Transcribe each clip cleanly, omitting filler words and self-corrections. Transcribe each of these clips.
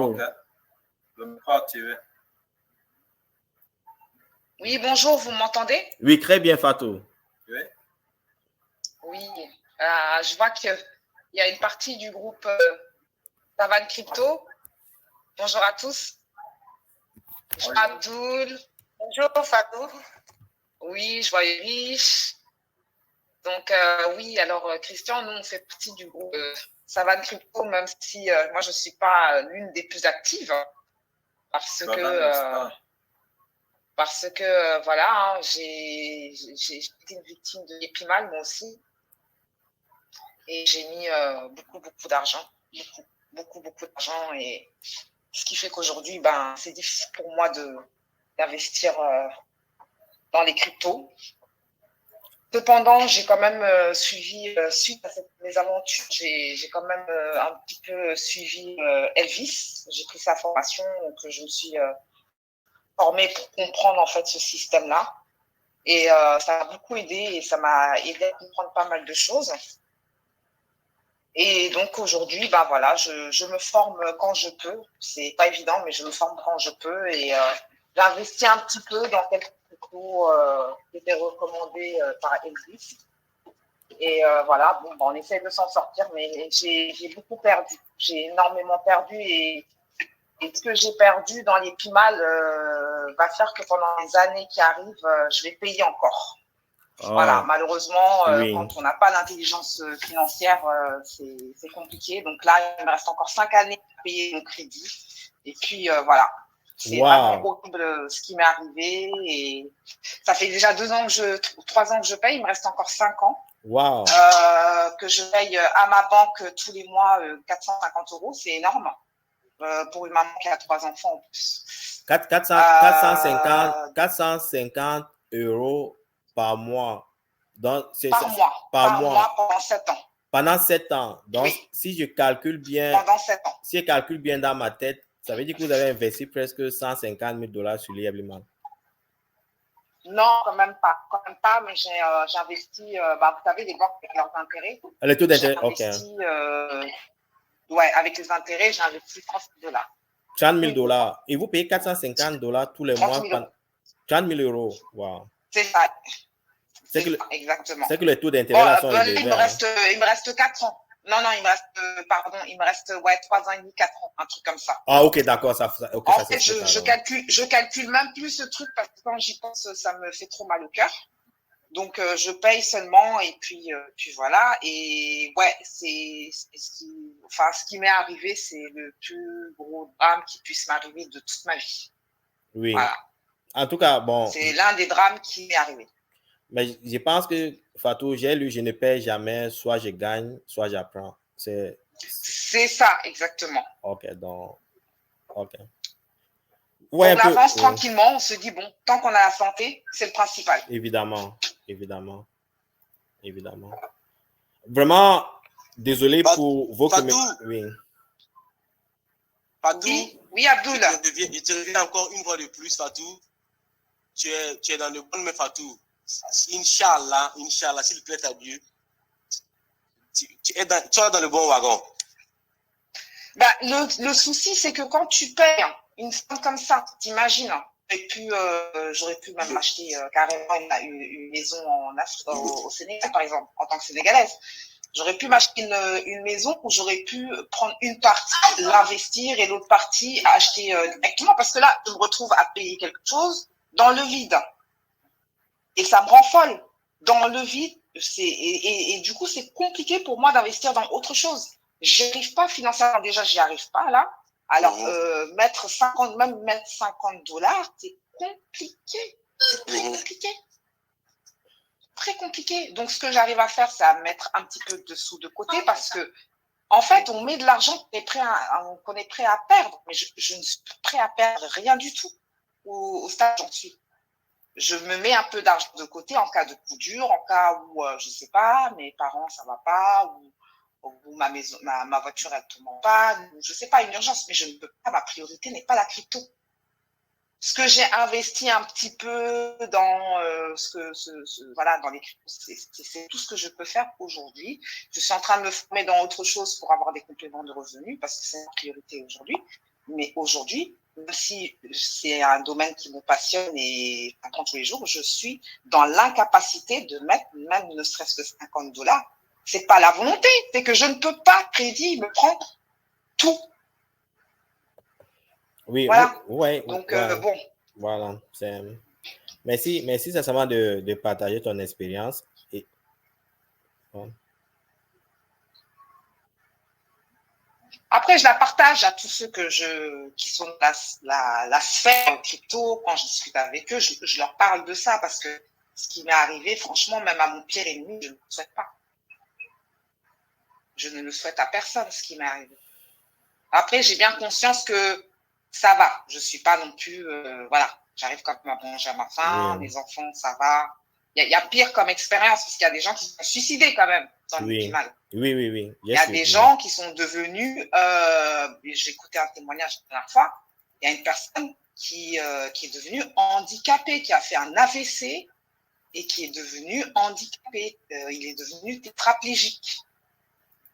Ok. Le micro activé. Oui, bonjour, vous m'entendez? Oui, très bien, Fatou. Oui. Oui, je vois qu'il y a une partie du groupe Savane Crypto. Bonjour à tous. Je vois Abdoul. Bonjour Fatou. Oui, je vois Riche. Donc, oui, alors Christian, nous, on fait partie du groupe Savane Crypto, même si moi, je ne suis pas l'une des plus actives. Parce que voilà, hein, j'ai été une victime de l'épimale, moi aussi. Et j'ai mis beaucoup d'argent. Beaucoup d'argent. Et ce qui fait qu'aujourd'hui, c'est difficile pour moi d'investir dans les cryptos. Cependant, j'ai quand même suivi, suite à mes aventures, j'ai quand même un petit peu suivi Elvis. J'ai pris sa formation, donc je me suis formée pour comprendre en fait ce système-là. Et ça m'a beaucoup aidé et ça m'a aidé à comprendre pas mal de choses. Et donc aujourd'hui, voilà, je me forme quand je peux. C'est pas évident, mais je me forme quand je peux et j'investis un petit peu dans quelques cryptos qui étaient recommandés par Elvis. Et voilà, on essaie de s'en sortir, mais j'ai beaucoup perdu. J'ai énormément perdu et ce que j'ai perdu dans les PIMAL va faire que pendant les années qui arrivent, je vais payer encore. Voilà, malheureusement, oui. quand on n'a pas l'intelligence financière, c'est compliqué. Donc là, il me reste encore 5 années à payer mon crédit. Et puis voilà, c'est vraiment horrible ce qui m'est arrivé. Et ça fait déjà 3 ans que je paye. Il me reste encore 5 ans. Wow. Que je paye à ma banque tous les mois 450 €. C'est énorme pour une maman qui a 3 enfants en plus. 450 € par mois. Donc, par mois pendant 7 ans. Pendant 7 ans. Donc, oui. Si je calcule bien, pendant 7 ans. Si je calcule bien dans ma tête, ça veut dire que vous avez investi presque 150 000 $ sur l'Ebliman. Non, quand même pas, mais j'ai investi, vous savez, les banques avec leurs intérêts. Les taux d'intérêt, ok. Ouais, avec les intérêts, j'ai investi 30 000 $. 30 000 $. Et vous payez 450 $ tous les mois. 30 000 €. Wow. C'est ça. Exactement. C'est que les taux d'intérêt là sont élevés. Il me reste 4 ans. Non, il me reste 3 ans et demi, 4 ans, un truc comme ça. Ah, ok, d'accord. En fait, je calcule même plus ce truc parce que quand j'y pense, ça me fait trop mal au cœur. Donc, je paye seulement et puis voilà. Et ouais, ce qui m'est arrivé, c'est le plus gros drame qui puisse m'arriver de toute ma vie. Oui. Voilà. En tout cas, bon. C'est l'un des drames qui m'est arrivé. Mais je pense que, Fatou, j'ai lu, je ne perds jamais, soit je gagne, soit j'apprends. C'est ça, exactement. Ok, donc. Ok. Ouais, on avance tranquillement, on se dit, bon, tant qu'on a la santé, c'est le principal. Évidemment. Vraiment, désolé pour vos commentaires. Oui. Fatou. Oui, Abdoul. Je te reviens encore une fois de plus, Fatou. Tu es dans le bon, mais Fatou. Inch'Allah, s'il plaît à Dieu, tu es dans le bon wagon. Le souci, c'est que quand tu payes une somme comme ça, t'imagines, j'aurais pu même acheter carrément une maison au Sénégal, par exemple, en tant que Sénégalaise. J'aurais pu m'acheter une maison où j'aurais pu prendre une partie, l'investir et l'autre partie acheter directement, parce que là, je me retrouve à payer quelque chose dans le vide. Et ça me rend folle. Dans le vide, et du coup, c'est compliqué pour moi d'investir dans autre chose. J'y arrive pas financièrement. Déjà, j'y arrive pas là. Alors, mettre 50 $, c'est compliqué. C'est très compliqué. Très compliqué. Donc, ce que j'arrive à faire, c'est à mettre un petit peu de sous de côté parce que, en fait, on met de l'argent qu'on est prêt à perdre. Mais je ne suis pas prêt à perdre rien du tout au stade où j'en suis. Je me mets un peu d'argent de côté en cas de coup dur, en cas où, je ne sais pas, mes parents, ça ne va pas, ou ma voiture, elle tombe en panne, je ne sais pas, une urgence, mais je ne peux pas, ma priorité n'est pas la crypto. Ce que j'ai investi un petit peu dans dans les cryptos, c'est tout ce que je peux faire aujourd'hui. Je suis en train de me former dans autre chose pour avoir des compléments de revenus parce que c'est ma priorité aujourd'hui. Mais aujourd'hui, même si c'est un domaine qui me passionne et j'apprends tous les jours, je suis dans l'incapacité de mettre même ne serait-ce que $50. C'est pas la volonté, c'est que je ne peux pas. Crédit me prend tout. Oui, Voilà. ouais, Donc, ouais, bon. voilà. Merci sincèrement de partager ton expérience. Et, bon. Après, je la partage à tous ceux qui sont dans la sphère crypto. Quand je discute avec eux, je leur parle de ça parce que ce qui m'est arrivé, franchement, même à mon pire ennemi, je ne le souhaite pas. Je ne le souhaite à personne, ce qui m'est arrivé. Après, j'ai bien conscience que ça va. Je suis pas non plus, voilà, j'arrive quand même à manger à ma faim, Oui. mes enfants, ça va. Il y a pire comme expérience parce qu'il y a des gens qui se sont suicidés quand même dans le final. Oui. Il y a des gens qui sont devenus, j'ai écouté un témoignage la dernière fois, il y a une personne qui est devenue handicapée, qui a fait un AVC et qui est devenu handicapé. Il est devenu tétraplégique.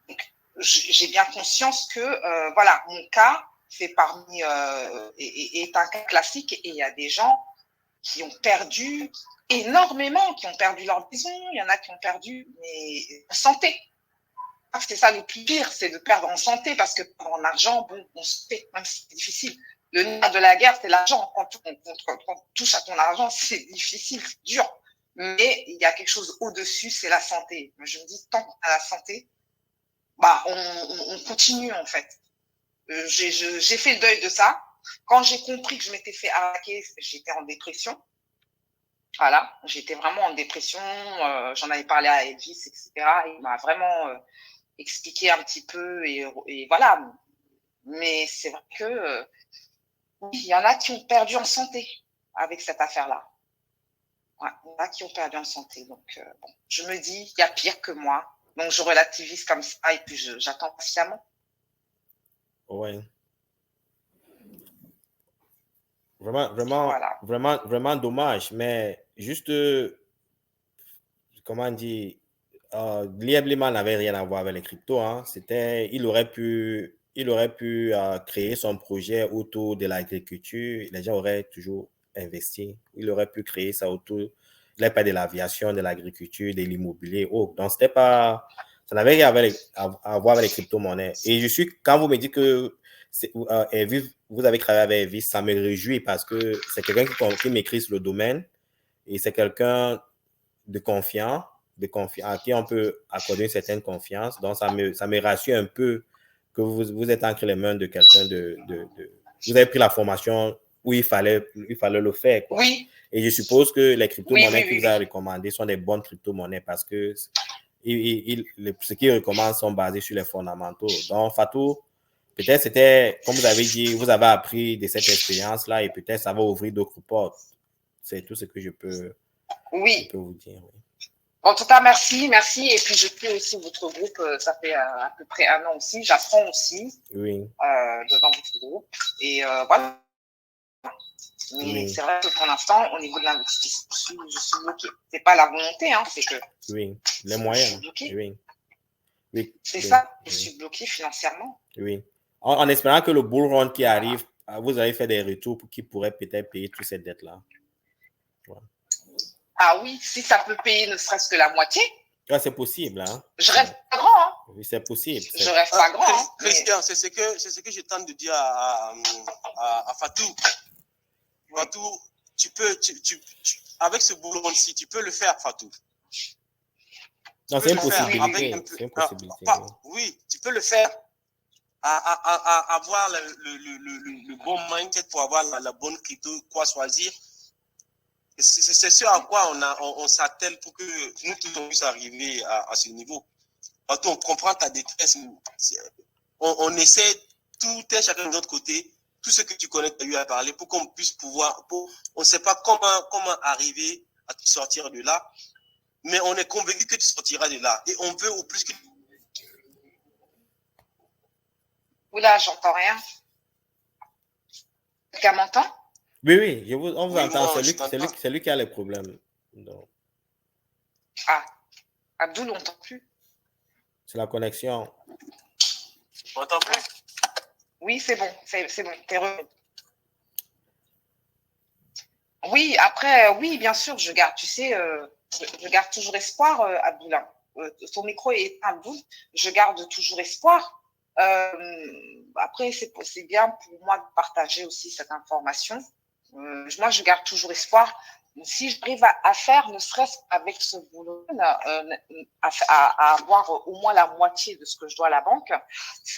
Donc, j'ai bien conscience que, voilà, mon cas fait parmi, est un cas classique et il y a des gens qui ont perdu énormément, qui ont perdu leur maison, il y en a qui ont perdu leur santé. C'est ça le plus pire, c'est de perdre en santé parce que en argent, bon, on se fait, même si c'est difficile. Le nerf de la guerre, c'est l'argent. Quand on touche à ton argent, c'est difficile, c'est dur. Mais il y a quelque chose au-dessus, c'est la santé. Je me dis, tant qu'on a la santé, bah, on continue en fait. J'ai fait le deuil de ça. Quand j'ai compris que je m'étais fait arnaquer, j'étais en dépression. Voilà, j'étais vraiment en dépression. J'en avais parlé à Elvis, etc. Il m'a vraiment expliqué un petit peu et voilà. Mais c'est vrai que il y en a qui ont perdu en santé avec cette affaire-là. Ouais, il y en a qui ont perdu en santé. Donc, bon, je me dis, il y a pire que moi. Donc, je relativise comme ça et puis j'attends patiemment. Ouais. Voilà. Vraiment dommage. Mais juste, comment dire, Liam Lehman n'avait rien à voir avec les cryptos. Hein. Il aurait pu créer son projet autour de l'agriculture. Les gens auraient toujours investi. Il aurait pu créer ça autour. Il n'est pas de l'aviation, de l'agriculture, de l'immobilier. Oh, donc, ça n'avait rien à voir avec les crypto-monnaies. Et quand vous me dites que vous avez travaillé avec Elvis, ça me réjouit parce que c'est quelqu'un qui maîtrise le domaine et c'est quelqu'un de confiant, à qui on peut accorder une certaine confiance. Donc, ça me rassure un peu que vous êtes entre les mains de quelqu'un vous avez pris la formation où il fallait le faire, quoi. Oui. Et je suppose que les crypto-monnaies Oui. qu'il vous a recommandées sont des bonnes crypto-monnaies parce que ce qu'il recommande sont basés sur les fondamentaux. Donc, Fatou, peut-être c'était, comme vous avez dit, vous avez appris de cette expérience-là et peut-être ça va ouvrir d'autres portes. C'est tout ce que je peux vous dire. Oui. En tout cas, merci. Et puis, je fais aussi votre groupe. Ça fait à peu près 1 an aussi. J'apprends aussi dans votre groupe. Et voilà. Mais c'est vrai que pour l'instant, au niveau de l'investissement, je suis bloquée. C'est pas la volonté, hein, c'est que les moyens. Je suis bloquée. Oui. C'est ça, je suis bloquée financièrement. Oui. En espérant que le bull run qui arrive, vous allez faire des retours qui pourraient peut-être payer toutes ces dettes-là. Ouais. Ah oui, si ça peut payer ne serait-ce que la moitié. Ouais, c'est possible. Hein? Je rêve pas grand. Hein? Oui, c'est possible. Je rêve pas grand. Hein, Christian, c'est ce que je tente de dire à Fatou. Fatou, avec ce boulot-ci, tu peux le faire, Fatou. Non, c'est une possibilité. C'est une possibilité. Oui, tu peux le faire. Avoir le bon mindset pour avoir la bonne crypto, quoi choisir. C'est ce à quoi on s'attelle pour que nous tous on puisse arriver à ce niveau. Fatou, on comprend ta détresse. On essaie tout et chacun de notre côté. Tout ce que tu connais, tu as eu à parler pour qu'on puisse on ne sait pas comment arriver à te sortir de là, mais on est convaincu que tu sortiras de là. Et on veut au plus que... Oula, j'entends rien. Quelqu'un m'entend? Oui, on vous entend. C'est lui qui a les problèmes. Donc. Ah, Abdoul, on n'entend plus. C'est la connexion. On n'entend plus? Oui, c'est bon, c'est bon, t'es revenu. Oui, après, oui, bien sûr, je garde, tu sais, je garde toujours espoir, Abdoulaye. Ton micro est éteint, Abdoul. Je garde toujours espoir. Après, c'est bien pour moi de partager aussi cette information. Moi, je garde toujours espoir. Si j'arrive à faire, ne serait-ce qu'avec ce boulot, à avoir au moins la moitié de ce que je dois à la banque,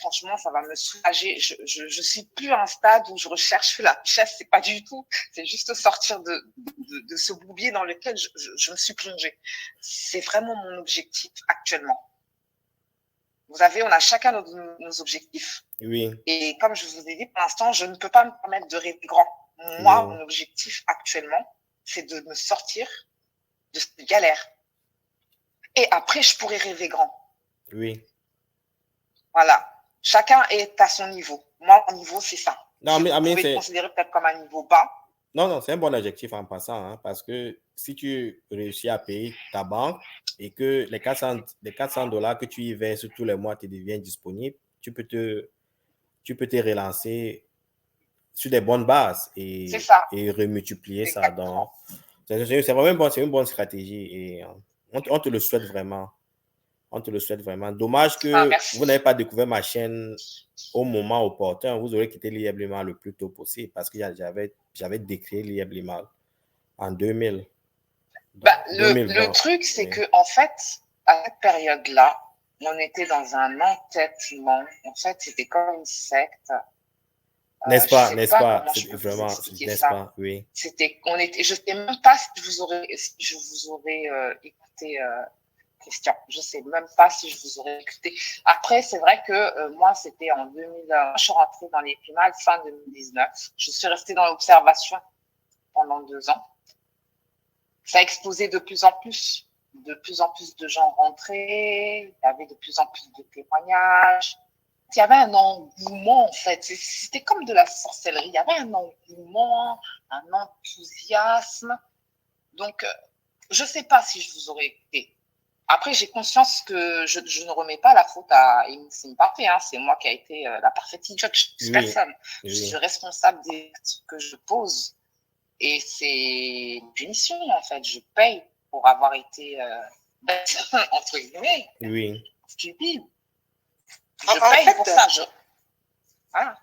franchement, ça va me soulager. Je suis plus à un stade où je recherche la richesse, c'est pas du tout. C'est juste sortir de ce bourbier dans lequel je me suis plongée. C'est vraiment mon objectif actuellement. On a chacun nos objectifs. Oui. Et comme je vous ai dit, pour l'instant, je ne peux pas me permettre de rêver grand. Moi, mon objectif actuellement, c'est de me sortir de cette galère. Et après, je pourrais rêver grand. Oui. Voilà. Chacun est à son niveau. Moi, mon niveau, c'est ça. Non, mais vous pouvez le considérer peut-être comme un niveau bas. Non, c'est un bon objectif en passant, hein, parce que si tu réussis à payer ta banque et que les 400 $ que tu y verses tous les mois te deviennent disponibles, tu peux te relancer sur des bonnes bases et remultiplier ça. Donc, c'est vraiment une bonne stratégie et on te le souhaite vraiment. On te le souhaite vraiment. Dommage que vous n'avez pas découvert ma chaîne au moment opportun. Vous aurez quitté Lieblemal le plus tôt possible parce que j'avais décrété Lieblemal en 2000. Le truc, c'est que en fait, à cette période-là, on était dans un entêtement. En fait, c'était comme une secte. N'est-ce pas? C'est vraiment, n'est-ce pas? Oui. Je sais même pas si je vous aurais écouté, Christian. Je sais même pas si je vous aurais écouté. Après, c'est vrai que moi, c'était en 2000. Je suis rentrée dans les primales fin 2019. Je suis restée dans l'observation pendant 2 ans. Ça a explosé de plus en plus. De plus en plus de gens rentraient. Il y avait de plus en plus de témoignages. Il y avait un engouement, en fait. C'était comme de la sorcellerie. Il y avait un engouement, un enthousiasme. Donc, je ne sais pas si je vous aurais écouté. Après, j'ai conscience que je ne remets pas la faute à Émissime Parfait. Hein. C'est moi qui ai été la parfaite idiote. Je suis personne. Je suis responsable des actes que je pose. Et c'est une punition, en fait. Je paye pour avoir été, entre guillemets, stupide. Je paye pour ça. Voilà.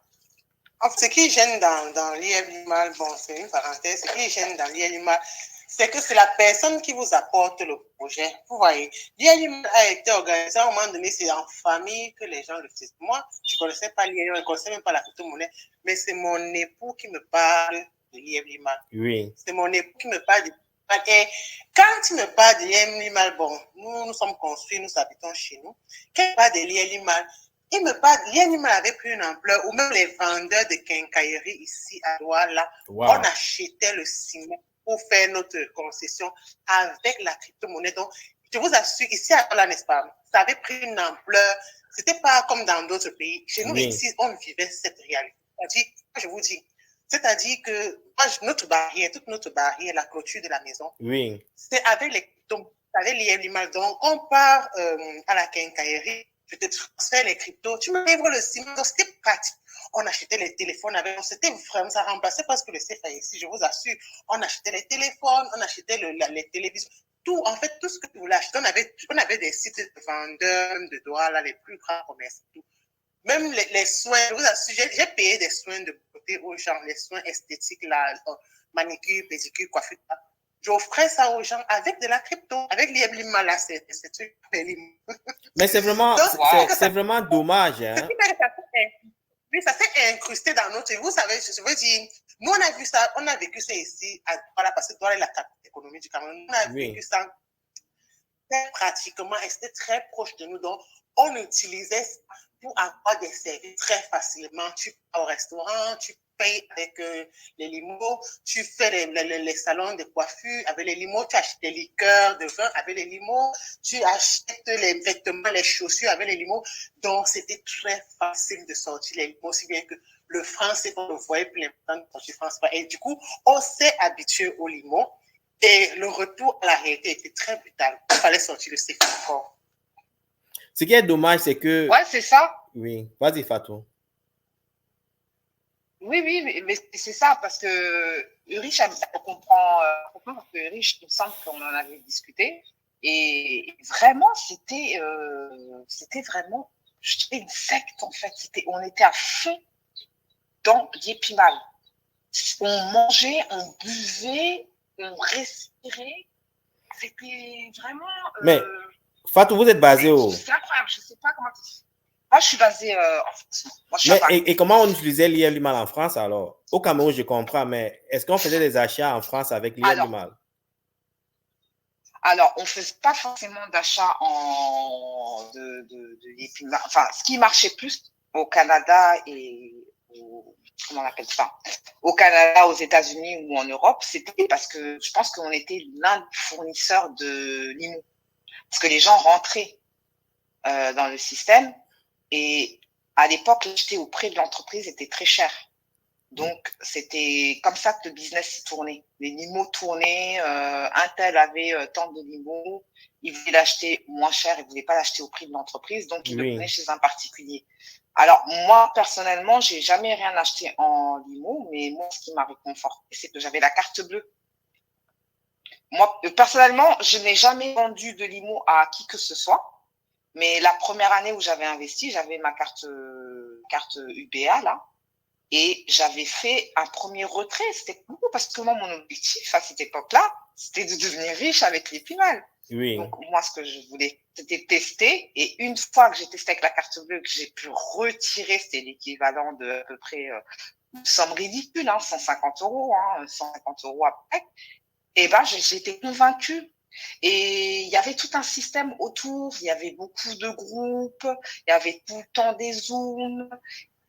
Ce qui gêne dans l'IELIMAL, bon, c'est une parenthèse, ce qui gêne dans l'IELIMAL, c'est que c'est la personne qui vous apporte le projet. Vous voyez, l'IELIMAL a été organisé à un moment donné, c'est en famille que les gens le font. Moi, je ne connaissais pas l'IELIMAL, je ne connaissais même pas la crypto-monnaie, mais c'est mon époux qui me parle de l'IELIMAL. Oui. C'est mon époux qui me parle de l'IELIMAL. Et quand tu me parles de l'IELIMAL, bon, nous sommes construits, nous habitons chez nous. Quand tu parles de l'IELIMAL, il me parle, l'IELIMAL avait pris une ampleur, ou même les vendeurs de quincaillerie ici à Douala, on achetait le ciment pour faire notre concession avec la crypto-monnaie. Donc, je vous assure, ici à Douala, n'est-ce pas, ça avait pris une ampleur, c'était pas comme dans d'autres pays. Chez nous, ici, on vivait cette réalité. Je vous dis, c'est-à-dire que toute notre barrière, la clôture de la maison, c'est avec les crypto, avec l'IELIMAL. Donc, on part à la quincaillerie, je te transfère les cryptos, tu me livres le ciment, donc c'était pratique. On achetait les téléphones avec, c'était vraiment, ça remplaçait parce que le CFA ici, je vous assure, on achetait les téléphones, on achetait les télévisions, tout, en fait, tout ce que tu voulais acheter, on avait des sites de vendeurs de Douala, les plus grands commerces, tout. Même les soins, je vous assure, j'ai payé des soins de beauté aux gens, les soins esthétiques, la manicure, pédicure, coiffure, j'offrais ça aux gens avec de la crypto, avec l'IELIMAL là, c'est truc. Mais c'est vraiment, c'est vraiment dommage. Hein? Oui, ça s'est incrusté dans notre. Vous savez, je veux dire, nous on a vu ça, on a vécu ça ici, voilà, parce que Douala est la capitale économique du Cameroun. On a vécu ça pratiquement, et c'était très proche de nous. Donc, on utilisait ça pour avoir des services très facilement. Tu vas au restaurant, tu payes avec les limos, tu fais les salons de coiffure avec les limos, tu achètes des liqueurs de vin avec les limos, tu achètes les vêtements, les chaussures avec les limos. Donc, c'était très facile de sortir les limos, si bien que le franc, c'est qu'on le voyait plus important de sortir franc. Et du coup, on s'est habitué aux limos. Et le retour à la réalité était très brutal. Il fallait sortir le CFA encore. Ce qui est dommage, c'est que... Ouais, c'est ça. Oui, vas-y, Fatou. Oui, mais c'est ça, parce que Urich, on comprend parce que Urich, il me semble qu'on en avait discuté. Et vraiment, c'était vraiment, je dirais, une secte, en fait. On était à fond dans Yepimal. On mangeait, on buvait, on respirait. C'était vraiment. Mais, Fatou, vous êtes basé où? C'est incroyable, je ne sais pas comment tu dis. Moi, je suis basée en France. Moi, je suis à Mais, Paris. et comment on utilisait l'IA-Limal en France alors? Au Cameroun, je comprends, mais est-ce qu'on faisait des achats en France avec l'IA-Limal? Alors, on ne faisait pas forcément d'achat de l'Yepimal. Enfin, ce qui marchait plus au Canada et comment on appelle ça? Au Canada, aux États-Unis ou en Europe, c'était parce que je pense qu'on était l'un des fournisseurs de limo. Parce que les gens rentraient dans le système et à l'époque, l'acheter auprès de l'entreprise était très cher. Donc, c'était comme ça que le business tournait. Les limos tournaient, un tel avait tant de limos, il voulait l'acheter moins cher, il ne voulait pas l'acheter au prix de l'entreprise, donc il le prenait chez un particulier. Alors, moi, personnellement, j'ai jamais rien acheté en limo, mais moi, ce qui m'a réconforté, c'est que j'avais la carte bleue. Moi, personnellement, je n'ai jamais vendu de limo à qui que ce soit, mais la première année où j'avais investi, j'avais ma carte UBA, là, et j'avais fait un premier retrait. C'était beaucoup parce que moi, mon objectif à cette époque-là, c'était de devenir riche avec l'Yepimal. Oui. Donc, moi, ce que je voulais, c'était tester. Et une fois que j'ai testé avec la carte bleue, que j'ai pu retirer, c'était l'équivalent de à peu près une somme ridicule, 150 €, 150 € après. Et ben, j'étais convaincue. Et il y avait tout un système autour. Il y avait beaucoup de groupes. Il y avait tout le temps des Zooms.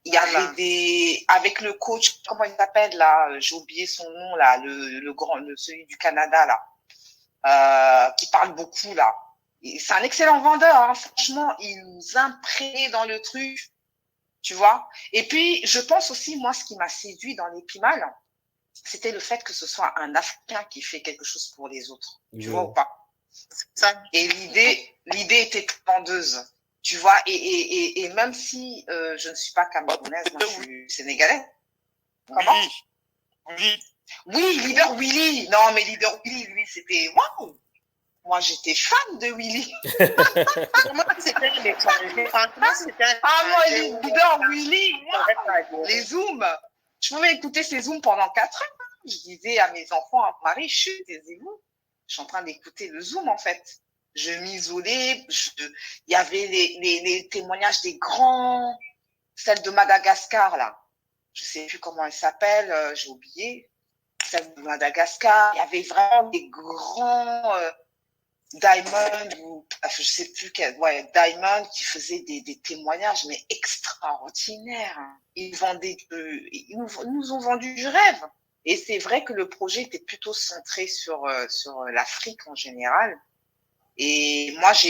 Il y avait avec le coach, comment il s'appelle là, j'ai oublié son nom là, celui du Canada là, qui parle beaucoup là. C'est un excellent vendeur, franchement, il nous imprégnait dans le truc, tu vois. Et puis, je pense aussi, moi, ce qui m'a séduit dans l'Yepimal, c'était le fait que ce soit un Africain qui fait quelque chose pour les autres, tu vois ou pas? Et l'idée était vendeuse. Tu vois, et même si je ne suis pas camerounaise, moi, je suis sénégalaise. Comment? Oui, Leader Willy. Non, mais Leader Willy, lui, c'était waouh. Moi, j'étais fan de Willy. Comment c'était l'étranger? Moi, Leader Willy, les Zooms. Je pouvais écouter ces Zooms pendant 4 heures. Je disais à mes enfants, à Marie, chut, taisez-vous. Je suis en train d'écouter le Zoom, en fait. Je m'isolais, il y avait les témoignages des grands, celle de Madagascar, là. Je sais plus comment elle s'appelle, j'ai oublié. Celle de Madagascar. Il y avait vraiment des grands Diamond, ou je sais plus quel, Diamond qui faisait des témoignages, mais extraordinaires. Ils nous ont vendu du rêve. Et c'est vrai que le projet était plutôt centré sur l'Afrique en général. Et moi, ce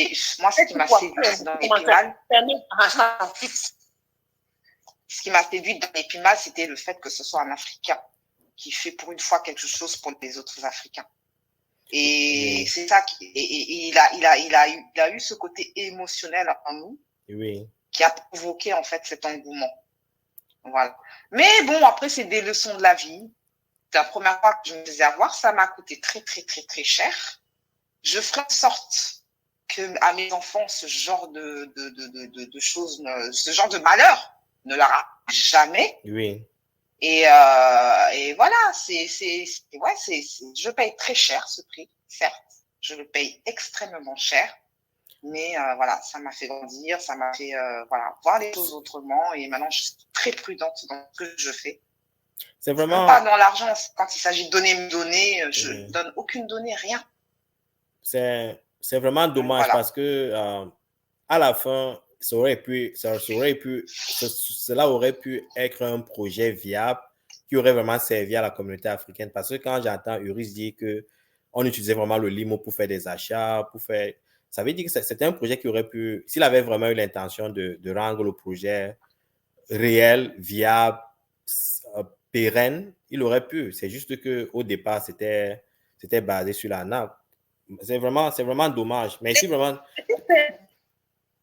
qui m'a séduit dans l'Yepimal, c'était le fait que ce soit un Africain qui fait pour une fois quelque chose pour les autres Africains. Et c'est ça il a eu ce côté émotionnel en nous, qui a provoqué en fait cet engouement. Voilà. Mais bon, après, c'est des leçons de la vie. C'est la première fois que je me faisais avoir, ça m'a coûté très, très, très, très cher. Je ferai en sorte que à mes enfants, ce genre de choses, ce genre de malheur ne leur arrive jamais. Oui. Et voilà, je paye très cher ce prix, certes, je le paye extrêmement cher, mais voilà, ça m'a fait grandir, ça m'a fait voir les choses autrement, et maintenant je suis très prudente dans ce que je fais. C'est vraiment pas dans l'argent, quand il s'agit de donner mes données, je ne donne aucune donnée, rien. C'est vraiment dommage parce que à la fin, cela aurait pu être un projet viable qui aurait vraiment servi à la communauté africaine. Parce que quand j'entends Uris dire qu'on utilisait vraiment le limo pour faire des achats, ça veut dire que c'était un projet qui aurait pu, s'il avait vraiment eu l'intention de rendre le projet réel, viable, pérenne, il aurait pu. C'est juste qu'au départ, c'était basé sur la nappe. C'est vraiment dommage. Mais ici, vraiment...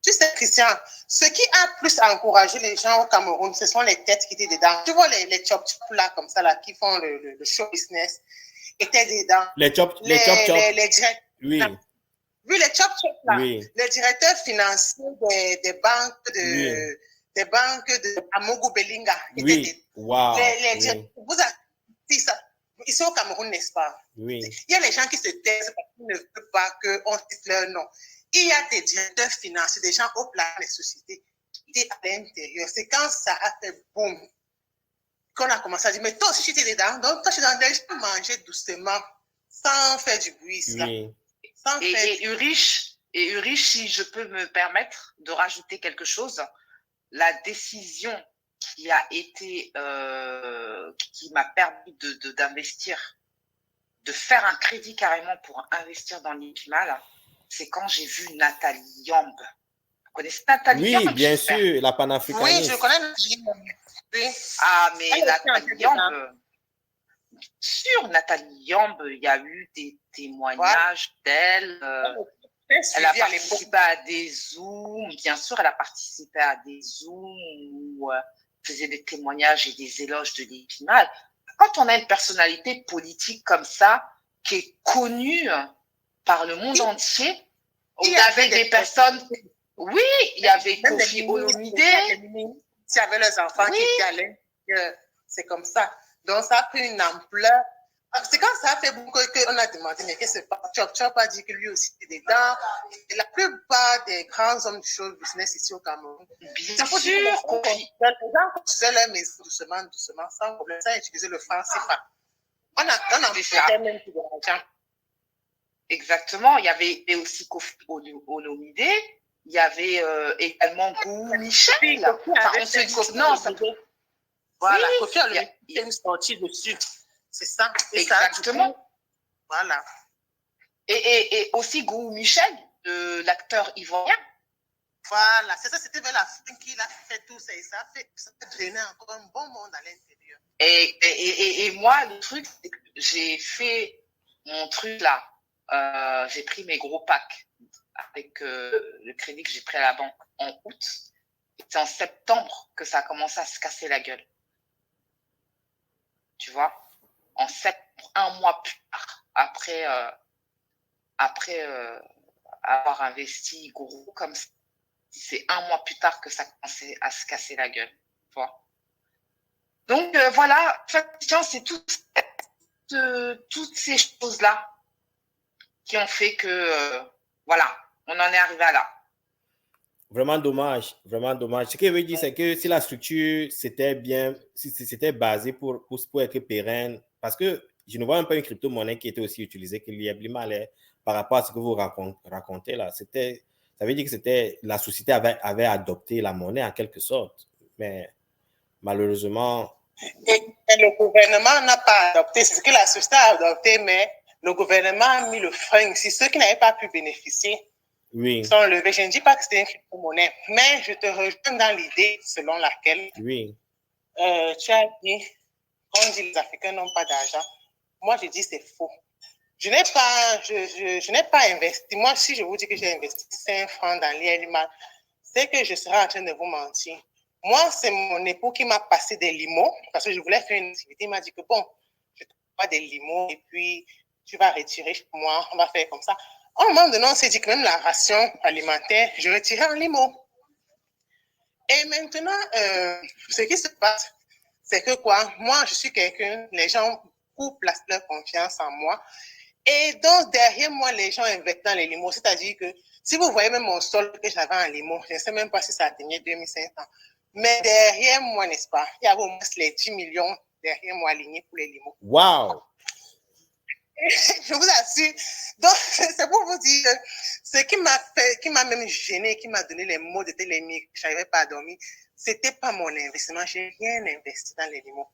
Tu sais, Christian, ce qui a plus encouragé les gens au Cameroun, ce sont les têtes qui étaient dedans. Tu vois les chop-chop là, comme ça, là, qui font le show business, étaient dedans. Les chop-chop. Les directeurs. Oui. Oui, les chop-chop là. Oui. Les directeurs financiers des banques Oui. des banques de Amogo Belinga. Oui. Wow. Oui. Vous avez ça. Ici au Cameroun, n'est-ce pas? Oui. Il y a les gens qui se taisent parce qu'ils ne veulent pas qu'on cite leur nom. Il y a des directeurs financiers, des gens au plan des sociétés qui étaient à l'intérieur. C'est quand ça a fait boum qu'on a commencé à dire, mais toi aussi, tu étais dedans. Donc, toi, tu es dans des gens manger doucement, sans faire du bruit. Ça. Oui. Et Ulrich, si je peux me permettre de rajouter quelque chose, la décision qui a été, qui m'a permis d'investir, de faire un crédit carrément pour investir dans l'IPMAL, c'est quand j'ai vu Nathalie Yamb. Vous connaissez Nathalie Yamb? Oui, bien sûr, la panafricaniste. Oui, je connais Nathalie Yamb. Oui. Ah, mais Nathalie Yamb, sur Nathalie Yamb, il y a eu des témoignages d'elle. Elle a participé à des Zooms, bien sûr, elle a participé à des Zooms où elle faisait des témoignages et des éloges de l'IPMAL. Quand on a une personnalité politique comme ça, qui est connue par le monde entier, il y avait des personnes... Oui, il y avait Kofi Olomide. Il y avait les enfants qui allaient. C'est comme ça. Donc, ça a pris une ampleur. C'est quand ça a fait beaucoup qu'on a demandé, mais qu'est-ce que c'est pas? Chop a dit que lui aussi était dedans. Et la plupart des grands hommes du show business ici au Cameroun. Bien sûr. Les gens construisaient leur maison doucement, sans problème, sans utiliser le franc CFA. On a fait même plus de l'argent. Exactement. Il y avait aussi Kofi Olomide. Il y avait également Gou Michel. Enfin, on se dit non, ça peut. Voilà, Kofi Olomide, il y a une sortie dessus. C'est ça. Exactement. Ça, voilà. Et aussi Gou Michel, l'acteur ivoirien. Voilà, c'est ça, c'était vers la fin qu'il a fait tout ça et ça a drainer encore un bon monde à l'intérieur. Et moi, le truc, c'est que j'ai fait mon truc là. J'ai pris mes gros packs avec le crédit que j'ai pris à la banque en août. C'est en septembre que ça a commencé à se casser la gueule. Tu vois, en septembre, un mois plus tard, après avoir investi gros comme ça, c'est un mois plus tard que ça a commencé à se casser la gueule. Tu vois. Donc voilà, c'est toutes ces choses-là qui ont fait que, voilà, on en est arrivé à là. Vraiment dommage, vraiment dommage. Ce que je veux dire, c'est que si la structure c'était bien, si c'était basé pour être pérenne, parce que je ne vois même pas une crypto-monnaie qui était aussi utilisée que l'IPMAL par rapport à ce que vous racontez là. Ça veut dire que la société avait adopté la monnaie en quelque sorte, mais malheureusement. Et le gouvernement n'a pas adopté, c'est ce que la société a adopté, mais le gouvernement a mis le frein. Si ceux qui n'avaient pas pu bénéficier sont levés. Je ne dis pas que c'était une crypto-monnaie, mais je te rejoins dans l'idée selon laquelle tu as dit, on dit les Africains n'ont pas d'argent. Moi, je dis c'est faux. Je n'ai pas investi. Moi, si je vous dis que j'ai investi 5 francs dans l'IPMAL, c'est que je serai en train de vous mentir. Moi, c'est mon époux qui m'a passé des limos parce que je voulais faire une activité. Il m'a dit que bon, je te passe des limos et puis tu vas retirer chez moi. On va faire comme ça. À un moment donné, on s'est dit que même la ration alimentaire, je retirais en limo. Et maintenant, ce qui se passe, c'est que quoi? Moi, je suis quelqu'un, les gens placent leur confiance en moi. Et donc, derrière moi, les gens investent dans les limos. C'est-à-dire que si vous voyez même mon solde que j'avais en limo, je ne sais même pas si ça atteignait 2500. Mais derrière moi, n'est-ce pas, il y avait au moins les 10 millions derrière moi alignés pour les limos. Wow! Je vous assure. Donc, c'est pour vous dire, ce qui m'a même gêné, qui m'a donné les maux de télémie, je n'arrivais pas à dormir, c'était pas mon investissement. Je n'ai rien investi dans les limos.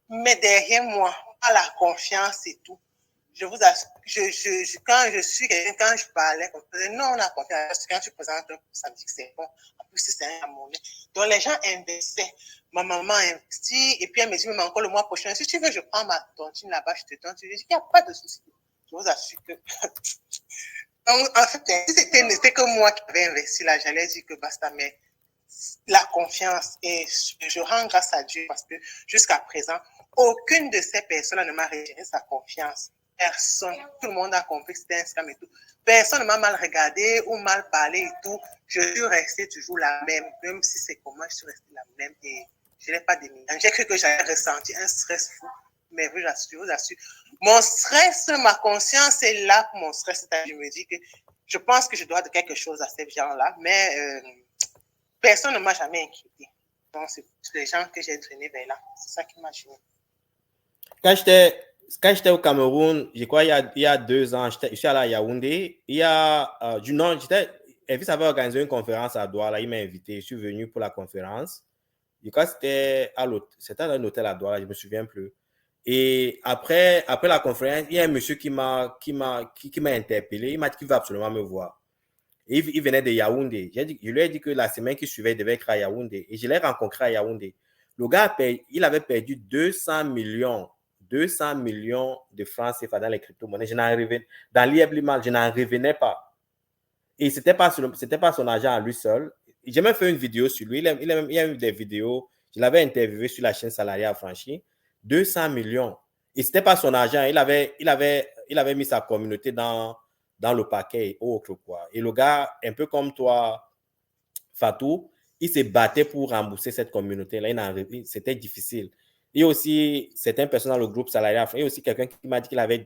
Mais derrière moi, à la confiance et tout, je vous assure, quand je suis quelqu'un, quand je parlais, non, la confiance, quand tu présentes un ça me dit que c'est bon. En plus, c'est un monnaie. Donc, les gens investissaient. Ma maman investit, et puis elle me dit, même encore le mois prochain, si tu veux, je prends ma tontine là-bas, je te donne. Je dis qu'il n'y a pas de souci. Je vous assure que Donc, en fait, si c'était que moi qui avais investi là, j'allais dire que basta, mais la confiance, et je rends grâce à Dieu parce que jusqu'à présent, aucune de ces personnes ne m'a retiré sa confiance. Personne. Tout le monde a compris que c'était un scam et tout. Personne ne m'a mal regardé ou mal parlé et tout. Je suis restée toujours la même si c'est comment, je suis restée la même et je n'ai pas déménagé. J'ai cru que j'avais ressenti un stress fou, mais je vous assure, mon stress, ma conscience est là pour mon stress. Je me dis que je pense que je dois de quelque chose à ces gens-là, mais personne ne m'a jamais inquiété. Donc, c'est les gens que j'ai traînés vers là. C'est ça qui m'a gêné. Quand j'étais au Cameroun, je crois il y a 2 ans, je suis allé à Yaoundé. Il y a Elvis avait organisé une conférence à Douala, il m'a invité, je suis venu pour la conférence. Je crois que c'était dans un hôtel à Douala, je ne me souviens plus. Et après la conférence, il y a un monsieur qui m'a interpellé, il m'a dit qu'il veut absolument me voir. Et il venait de Yaoundé. Je lui ai dit que la semaine qui suivait, il devait être à Yaoundé. Et je l'ai rencontré à Yaoundé. Le gars, il avait perdu 200 millions de francs CFA dans les crypto-monnaies. Dans l'IEBLIMAL, je n'en revenais pas. Et ce n'était pas son argent à lui seul. J'ai même fait une vidéo sur lui. Il y a eu des vidéos. Je l'avais interviewé sur la chaîne Salarié Affranchi. 200 millions. Et ce n'était pas son argent. Il avait mis sa communauté dans le paquet et autres, quoi. Et le gars, un peu comme toi, Fatou, il se battait pour rembourser cette communauté-là. C'était difficile. Il y a aussi certaines personnes dans le groupe salarié. Il y a aussi quelqu'un qui m'a dit qu'il avait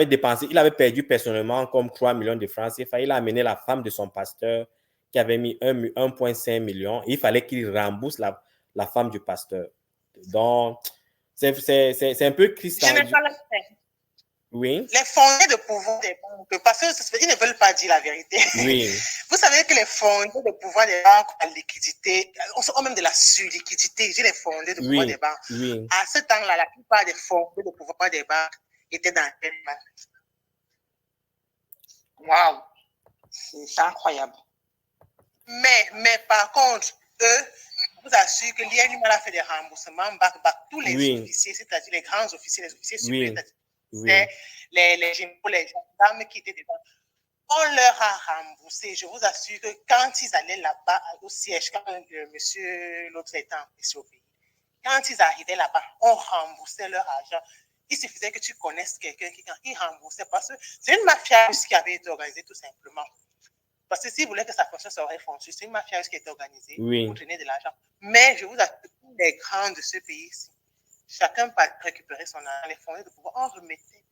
dépensé, il avait perdu personnellement comme 3 millions de francs CFA. Il a amené la femme de son pasteur qui avait mis 1,5 million. Et il fallait qu'il rembourse la femme du pasteur. Donc, c'est un peu Christ. Je n'ai pas la peine. Oui. Les fondés de pouvoir des banques, parce qu'ils ne veulent pas dire la vérité. Oui. Vous savez que les fondés de pouvoir des banques, la liquidité, on même de la surliquidité, j'ai les fondés de pouvoir des banques. Oui. À ce temps-là, la plupart des fondés de pouvoir des banques étaient dans les banques. Waouh, c'est incroyable. Mais par contre, eux, je vous assure que l'INMAL a fait des remboursements back tous les officiers, c'est-à-dire les grands officiers, les officiers supérieurs, les généraux, les gendarmes qui étaient dedans. On leur a remboursé. Je vous assure que quand ils allaient là-bas au siège, quand monsieur l'autre étant au pays, quand ils arrivaient là-bas, on remboursait leur argent. Il suffisait que tu connaisses quelqu'un qui remboursait parce que c'est une mafia qui avait été organisée tout simplement. Parce que s'ils voulaient que ça fonctionne, ça aurait fonctionné. C'est une mafia qui a été organisée pour traîner de l'argent. Mais je vous assure que les grands de ce pays-ci, chacun peut récupérer son argent, les fondés de pouvoir, on remettait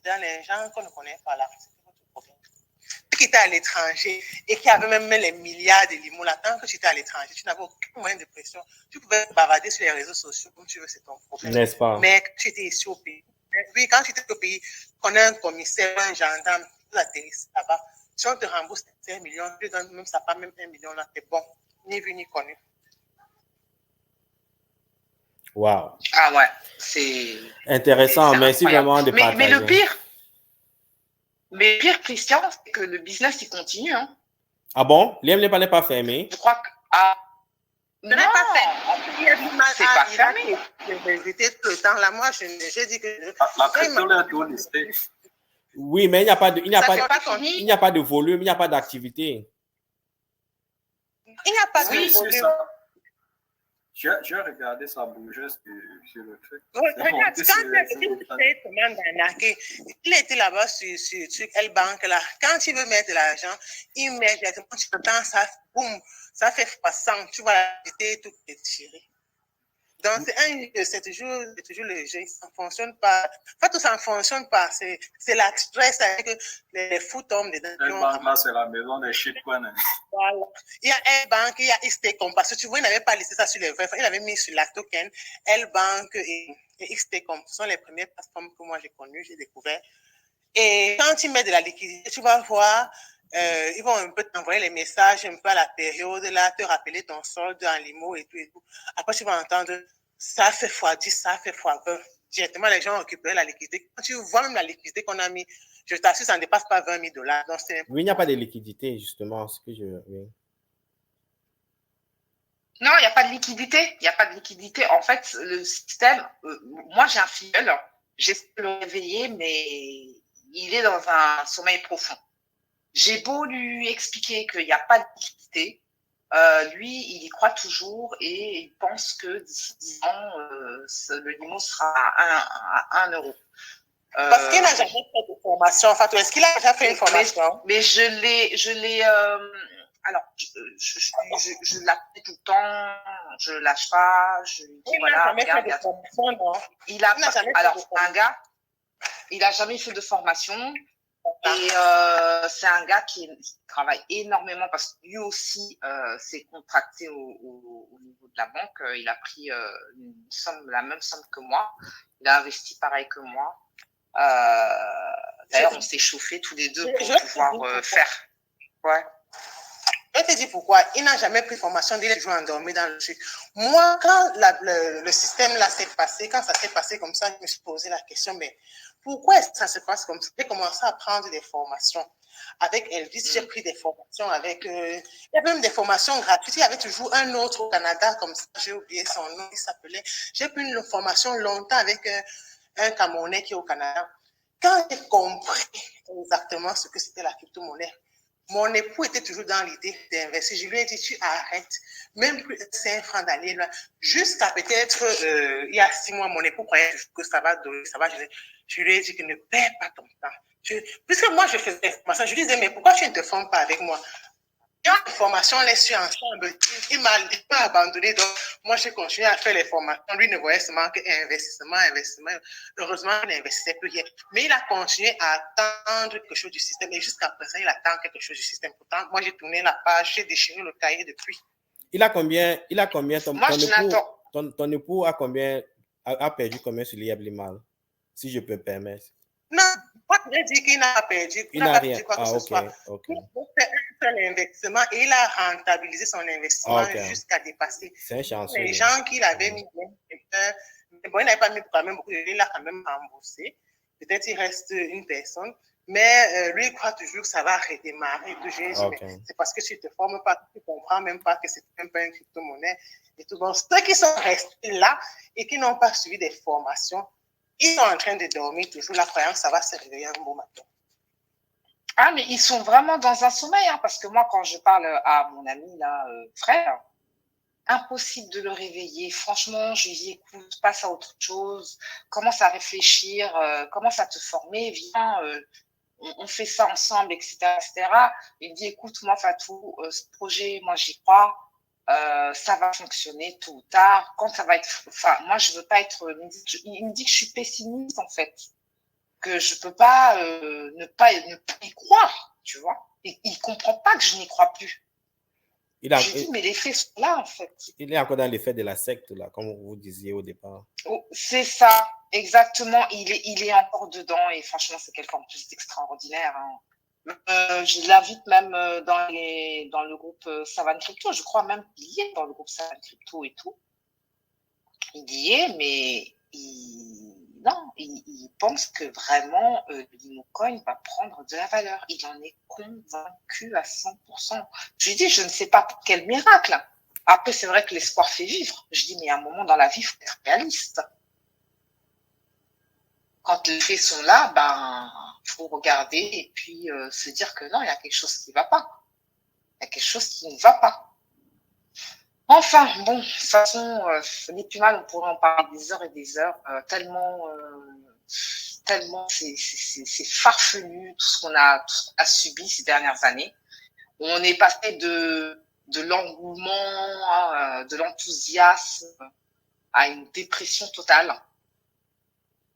dans les gens qu'on ne connaît pas là. C'est votre problème. Qui était à l'étranger et qui avait même les milliards de limos là, tant que tu étais à l'étranger, tu n'avais aucun moyen de pression. Tu pouvais bavarder sur les réseaux sociaux comme tu veux, c'est ton problème. N'est-ce pas? Mais tu étais ici au pays. Oui, quand tu étais au pays, qu'on a un commissaire, un gendarme, tu atterrisses là-bas. Si on te rembourse 5 millions, tu donnes même ça, pas même 1 million là, t'es bon. Ni vu ni connu. Wow. Ah ouais, c'est intéressant. Merci vraiment de partager. Mais le pire, Christian, c'est que le business, il continue. Hein. Ah bon? L'IEBLIMAL n'est pas fermé? Je crois que... Non, c'est pas fermé. J'étais tout le temps là. Moi, j'ai dit que... La crypto est tout listée. Oui, mais il n'y a pas de volume, il n'y a pas d'activité. Il n'y a pas de volume. J'ai regardé ça bouger sur le truc. Regarde, il était là-bas sur L-Bank, là. Quand il veut mettre l'argent, il met directement sur le temps, ça, boum, ça fait x100. Tu vois, la tout déchiré. Donc, c'est toujours le jeu, ça ne fonctionne pas. En fait, ça ne fonctionne pas. C'est la stress avec les fous tombent dedans. L-Bank, là, c'est la maison des shitcoins. Voilà. Il y a L-Bank, il y a XTCOM. Parce que tu vois, il n'avait pas laissé ça sur les vrais. Il avait mis sur la token L-Bank et XTCOM. Ce sont les premières plateformes que moi j'ai connues, j'ai découvert. Et quand ils mettent de la liquidité, tu vas voir, ils vont un peu t'envoyer les messages un peu à la période, là, te rappeler ton solde en limo et tout et tout. Après, tu vas entendre, ça fait x10, ça fait x20. Directement, les gens ont récupéré la liquidité. Quand tu vois même la liquidité qu'on a mis, je t'assure, ça ne dépasse pas 20 000 $. Donc, oui, il n'y a pas de liquidité, justement. Oui. Non, il n'y a pas de liquidité. Il n'y a pas de liquidité. En fait, le système, moi, j'ai un filleul. j'essaie de le réveiller, mais il est dans un sommeil profond. J'ai beau lui expliquer qu'il n'y a pas de liquidité, lui, il y croit toujours et il pense que d'ici 10 ans, le limo sera à 1 euro. Parce qu'il n'a jamais fait de formation, Fatou. Est-ce qu'il a déjà fait une formation? Mais je l'ai. Alors, je l'appelle tout le temps, je le lâche pas, je lui dis voilà. Il n'a jamais fait de formation, non? Il a jamais alors, un gars, il n'a jamais fait de formation. Et c'est un gars qui travaille énormément parce que lui aussi s'est contracté au niveau de la banque. Il a pris la même somme que moi. Il a investi pareil que moi. D'ailleurs, on s'est chauffés tous les deux pour pouvoir faire. Ouais. Je te dis pourquoi. Il n'a jamais pris formation, il est toujours endormi dans le truc. Moi, quand le système là s'est passé, quand ça s'est passé comme ça, je me suis posé la question, mais pourquoi est-ce que ça se passe comme ça? J'ai commencé à prendre des formations. Avec Elvis, j'ai pris des formations avec... il y avait même des formations gratuites. Il y avait toujours un autre au Canada, comme ça, j'ai oublié son nom, il s'appelait... J'ai pris une formation longtemps avec un Camerounais qui est au Canada. Quand j'ai compris exactement ce que c'était la crypto-monnaie, mon époux était toujours dans l'idée d'investir. Je lui ai dit, tu arrêtes, même plus 5 francs d'aller là. Jusqu'à peut-être, il y a 6 mois, mon époux croyait que ça va donner, ça va. Je lui ai dit que ne perds pas ton temps. Puisque moi, je faisais des formations, je lui disais, mais pourquoi tu ne te formes pas avec moi? Il y a une formation, on les suit ensemble. Il m'a abandonné, donc moi, j'ai continué à faire les formations. Lui ne voyait seulement que investissement. Heureusement, il n'investissait plus rien. Mais il a continué à attendre quelque chose du système. Et jusqu'à présent, il attend quelque chose du système. Pourtant, moi, j'ai tourné la page, j'ai déchiré le cahier depuis. Il a combien ton époux a combien, a perdu combien sur l'IABLIMAL, si je peux me permettre? Non, pas de dire qu'il n'a pas perdu. Il n'a rien. Perdu quoi que ce soit. Okay. Il a fait un seul investissement et il a rentabilisé son investissement jusqu'à dépasser. C'est un chanceux. Les gens qu'il avait mis, bon, il n'avait pas mis quand même beaucoup de il a quand même remboursé. Peut-être il reste une personne, mais lui, il croit toujours que ça va redémarrer. C'est parce que tu ne te formes pas, tu ne comprends même pas que c'est même pas une crypto-monnaie. Et tout. Bon, ceux qui sont restés là et qui n'ont pas suivi des formations, ils sont en train de dormir toujours, la croyance, ça va se réveiller un beau matin. Ah, mais ils sont vraiment dans un sommeil, hein, parce que moi, quand je parle à mon ami, là, frère, impossible de le réveiller. Franchement, je lui dis, écoute, passe à autre chose, commence à réfléchir, commence à te former, viens, on fait ça ensemble, etc., etc. Il me dit, écoute, moi, Fatou, ce projet, moi, j'y crois. Ça va fonctionner tôt ou tard. Quand ça va être, enfin, moi, je veux pas être. Il me dit que je suis pessimiste en fait, que je peux pas ne pas y croire, tu vois. Il comprend pas que je n'y crois plus. Je dis mais les faits sont là en fait. Il est encore dans l'effet de la secte là, comme vous disiez au départ. Oh, c'est ça, exactement. Il est encore dedans et franchement, c'est quelqu'un en plus d'extraordinaire. Hein. Je l'invite même dans le groupe Savane Crypto. Je crois même qu'il y est dans le groupe Savane Crypto et tout. Il y est, mais il pense que vraiment l'Imocoin va prendre de la valeur. Il en est convaincu à 100%. Je lui dis, je ne sais pas pour quel miracle. Après, c'est vrai que l'espoir fait vivre. Je dis, mais à un moment dans la vie, il faut être réaliste. Quand les faits sont là, ben, faut regarder et puis se dire que non, il y a quelque chose qui ne va pas. Il y a quelque chose qui ne va pas. Enfin, bon, de toute façon, les plus mal, on pourrait en parler des heures et des heures, tellement c'est farfelu tout ce qu'on a subi ces dernières années. On est passé de l'engouement, de l'enthousiasme à une dépression totale.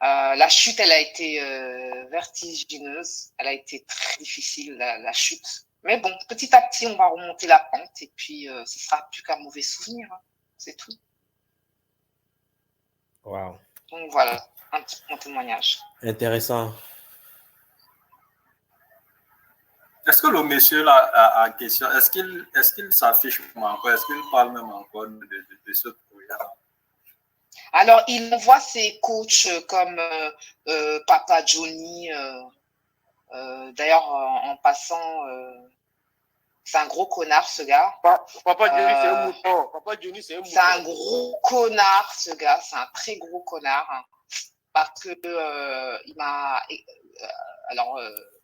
La chute, elle a été vertigineuse, elle a été très difficile, la chute. Mais bon, petit à petit, on va remonter la pente et puis ce sera plus qu'un mauvais souvenir, hein. C'est tout. Wow. Donc voilà, un petit peu mon témoignage. Intéressant. Est-ce que le monsieur là en question, est-ce qu'il s'affiche encore, est-ce qu'il parle même encore de ce projet-là? Alors, il envoie ses coachs comme Papa Johnny. D'ailleurs, en passant, c'est un gros connard, ce gars. Papa Johnny, c'est un mouton. Papa Johnny, c'est un mouton. C'est un gros connard, ce gars. C'est un très gros connard. parce que il m'a. Alors,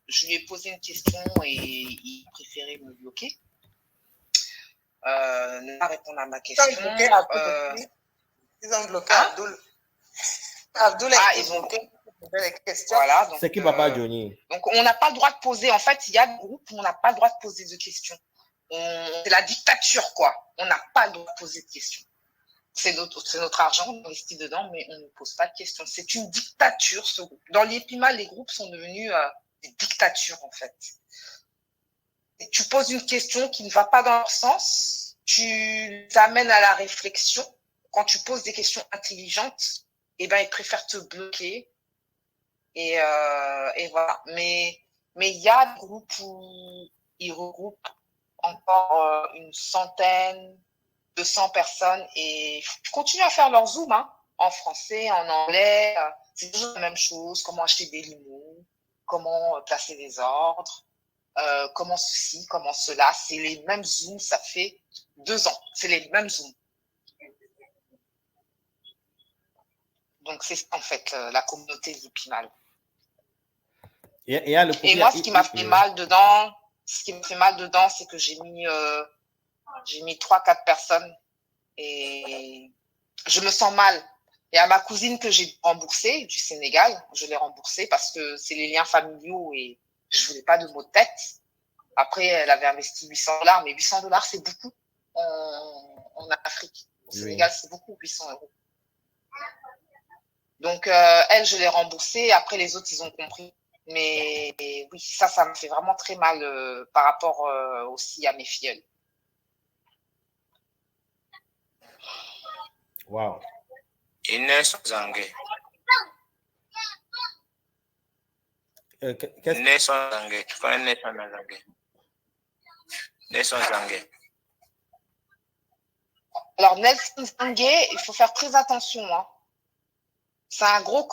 je lui ai posé une question et il préférait me bloquer. Ne pas répondre à ma question. Ils ont bloqué Abdoul. Abdoul ils ont bloqué les questions. Voilà. C'est qui Papa Johnny? Donc, on n'a pas le droit de poser. En fait, il y a des groupes où on n'a pas le droit de poser de questions. C'est la dictature, quoi. On n'a pas le droit de poser de questions. C'est notre argent, on investit dedans, mais on ne pose pas de questions. C'est une dictature, ce groupe. Dans l'IEPIMA, les groupes sont devenus des dictatures, en fait. Et tu poses une question qui ne va pas dans leur sens, tu les amènes à la réflexion. Quand tu poses des questions intelligentes, eh ben, ils préfèrent te bloquer. Et voilà. Mais il y a des groupes où ils regroupent encore une centaine, 200 personnes et continuent à faire leur Zoom, hein, en français, en anglais. C'est toujours la même chose. Comment acheter des limos, comment placer des ordres, comment ceci, comment cela. C'est les mêmes Zooms, ça fait 2 ans. C'est les mêmes Zooms. Donc, c'est ça, en fait, la communauté du Pimal. Et moi, ce qui m'a fait mal dedans, c'est que j'ai mis 3-4 personnes et je me sens mal. Il y a ma cousine que j'ai remboursée du Sénégal. Je l'ai remboursée parce que c'est les liens familiaux et je voulais pas de maux de tête. Après, elle avait investi $800, mais $800, c'est beaucoup en Afrique. Au Sénégal, c'est beaucoup, 800 €. Donc, elle, je l'ai remboursée. Après, les autres, ils ont compris. Mais oui, ça me fait vraiment très mal par rapport aussi à mes filleuls. Wow. Inès Zangé. Nelson Zangé. Tu connais Nelson Zangé? Nelson Zangé. Alors, Nelson Zangé, il faut faire très attention, hein. C'est un gros